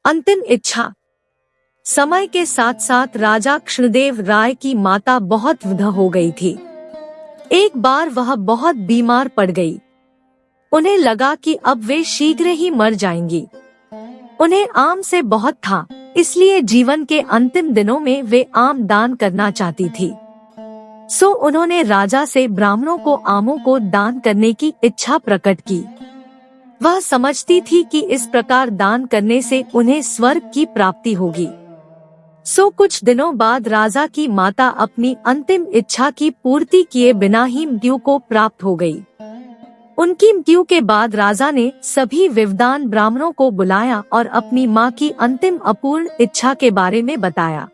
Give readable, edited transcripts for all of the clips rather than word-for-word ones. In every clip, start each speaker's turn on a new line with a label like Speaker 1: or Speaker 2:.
Speaker 1: अंतिम इच्छा। समय के साथ साथ राजा कृष्णदेव राय की माता बहुत वृद्ध हो गई थी। एक बार वह बहुत बीमार पड़ गई। उन्हें लगा कि अब वे शीघ्र ही मर जाएंगी। उन्हें आम से बहुत था, इसलिए जीवन के अंतिम दिनों में वे आम दान करना चाहती थी। सो उन्होंने राजा से ब्राह्मणों को आमों को दान करने की इच्छा प्रकट की। वह समझती थी कि इस प्रकार दान करने से उन्हें स्वर्ग की प्राप्ति होगी। सो कुछ दिनों बाद राजा की माता अपनी अंतिम इच्छा की पूर्ति किए बिना ही मृत्यु को प्राप्त हो गई। उनकी मृत्यु के बाद राजा ने सभी विद्वान ब्राह्मणों को बुलाया और अपनी मां की अंतिम अपूर्ण इच्छा के बारे में बताया।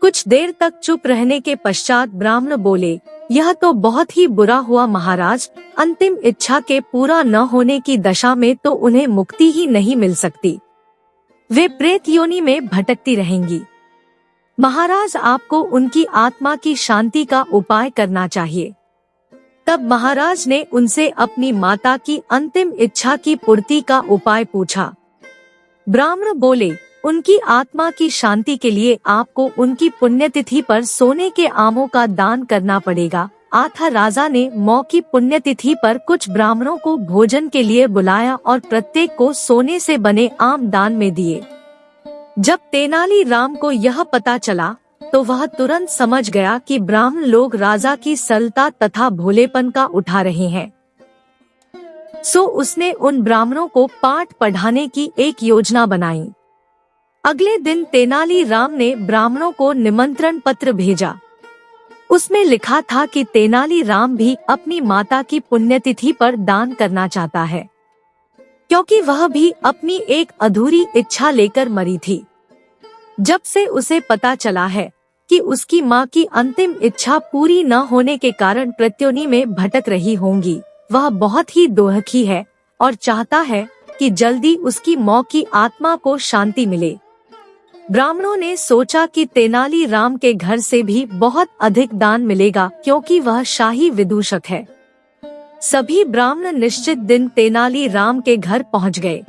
Speaker 1: कुछ देर तक चुप रहने के पश्चात ब्राह्मण बोले, यह तो बहुत ही बुरा हुआ महाराज। अंतिम इच्छा के पूरा न होने की दशा में तो उन्हें मुक्ति ही नहीं मिल सकती। वे प्रेत योनि में भटकती रहेंगी। महाराज, आपको उनकी आत्मा की शांति का उपाय करना चाहिए। तब महाराज ने उनसे अपनी माता की अंतिम इच्छा की पूर्ति का उपाय पूछा। ब्राह्मण बोले, उनकी आत्मा की शांति के लिए आपको उनकी पुण्यतिथि पर सोने के आमों का दान करना पड़ेगा। आथा राजा ने मौ की पुण्यतिथि पर कुछ ब्राह्मणों को भोजन के लिए बुलाया और प्रत्येक को सोने से बने आम दान में दिए। जब तेनाली राम को यह पता चला तो वह तुरंत समझ गया कि ब्राह्मण लोग राजा की सरलता तथा भोलेपन का उठा रहे हैं। सो उसने उन ब्राह्मणों को पाठ पढ़ाने की एक योजना बनाई। अगले दिन तेनाली राम ने ब्राह्मणों को निमंत्रण पत्र भेजा। उसमें लिखा था कि तेनाली राम भी अपनी माता की पुण्यतिथि पर दान करना चाहता है, क्योंकि वह भी अपनी एक अधूरी इच्छा लेकर मरी थी। जब से उसे पता चला है कि उसकी मां की अंतिम इच्छा पूरी न होने के कारण प्रत्योनि में भटक रही होंगी, वह बहुत ही दुखी है और चाहता है कि जल्दी उसकी मां की आत्मा को शांति मिले। ब्राह्मणों ने सोचा कि तेनाली राम के घर से भी बहुत अधिक दान मिलेगा, क्योंकि वह शाही विदूषक है। सभी ब्राह्मण निश्चित दिन तेनाली राम के घर पहुंच गए।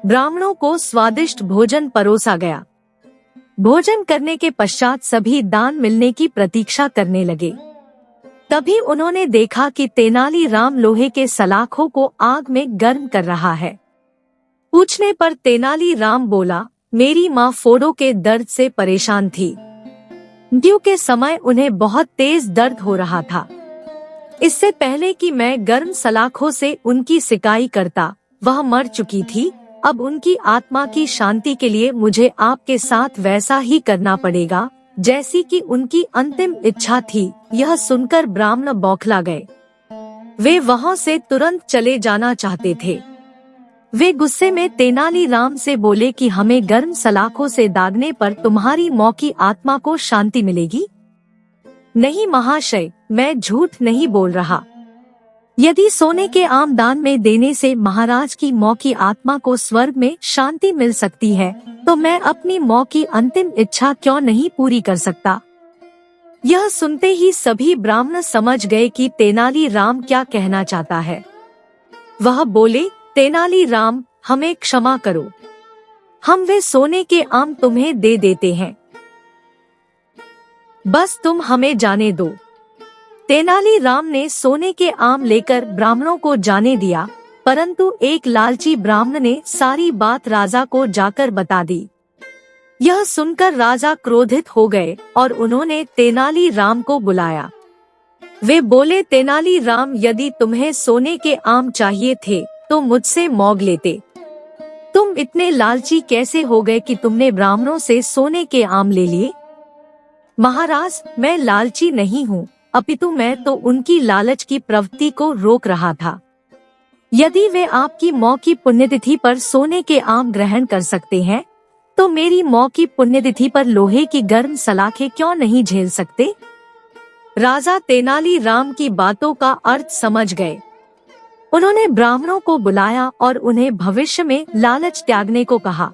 Speaker 1: ब्राह्मणों को स्वादिष्ट भोजन परोसा गया। भोजन करने के पश्चात सभी दान मिलने की प्रतीक्षा करने लगे। तभी उन्होंने देखा कि तेनाली राम लोहे के सलाखों को आग में गर्म कर रहा है। पूछने पर तेनाली राम बोला, मेरी माँ फोड़ों के दर्द से परेशान थी। मृत्यु के समय उन्हें बहुत तेज दर्द हो रहा था। इससे पहले कि मैं गर्म सलाखों से उनकी सिकाई करता, वह मर चुकी थी। अब उनकी आत्मा की शांति के लिए मुझे आपके साथ वैसा ही करना पड़ेगा जैसी कि उनकी अंतिम इच्छा थी। यह सुनकर ब्राह्मण बौखला गए। वे वहां से तुरंत चले जाना चाहते थे। वे गुस्से में तेनाली राम से बोले कि हमें गर्म सलाखों से दागने पर तुम्हारी मौ की आत्मा को शांति मिलेगी। नहीं महाशय, मैं झूठ नहीं बोल रहा। यदि सोने के आम दान में देने से महाराज की मौ की आत्मा को स्वर्ग में शांति मिल सकती है, तो मैं अपनी मौ की अंतिम इच्छा क्यों नहीं पूरी कर सकता। यह सुनते ही सभी ब्राह्मण समझ गए कि तेनाली राम क्या कहना चाहता है। वह बोले, तेनाली राम, हमें क्षमा करो, हम वे सोने के आम तुम्हें दे देते हैं, बस तुम हमें जाने दो। तेनाली राम ने सोने के आम लेकर ब्राह्मणों को जाने दिया, परंतु एक लालची ब्राह्मण ने सारी बात राजा को जाकर बता दी। यह सुनकर राजा क्रोधित हो गए और उन्होंने तेनाली राम को बुलाया। वे बोले, तेनाली राम, यदि तुम्हें सोने के आम चाहिए थे तो मुझसे मांग लेते। तुम इतने लालची कैसे हो गए कि तुमने ब्राह्मणों से सोने के आम ले लिए। महाराज, मैं लालची नहीं हूँ, अपितु मैं तो उनकी लालच की प्रवृत्ति को रोक रहा था। यदि वे आपकी मौ की पुण्यतिथि पर सोने के आम ग्रहण कर सकते हैं, तो मेरी मौ की पुण्यतिथि पर लोहे की गर्म सलाखें क्यों नहीं झेल सकते। राजा तेनाली राम की बातों का अर्थ समझ गए। उन्होंने ब्राह्मणों को बुलाया और उन्हें भविष्य में लालच त्यागने को कहा।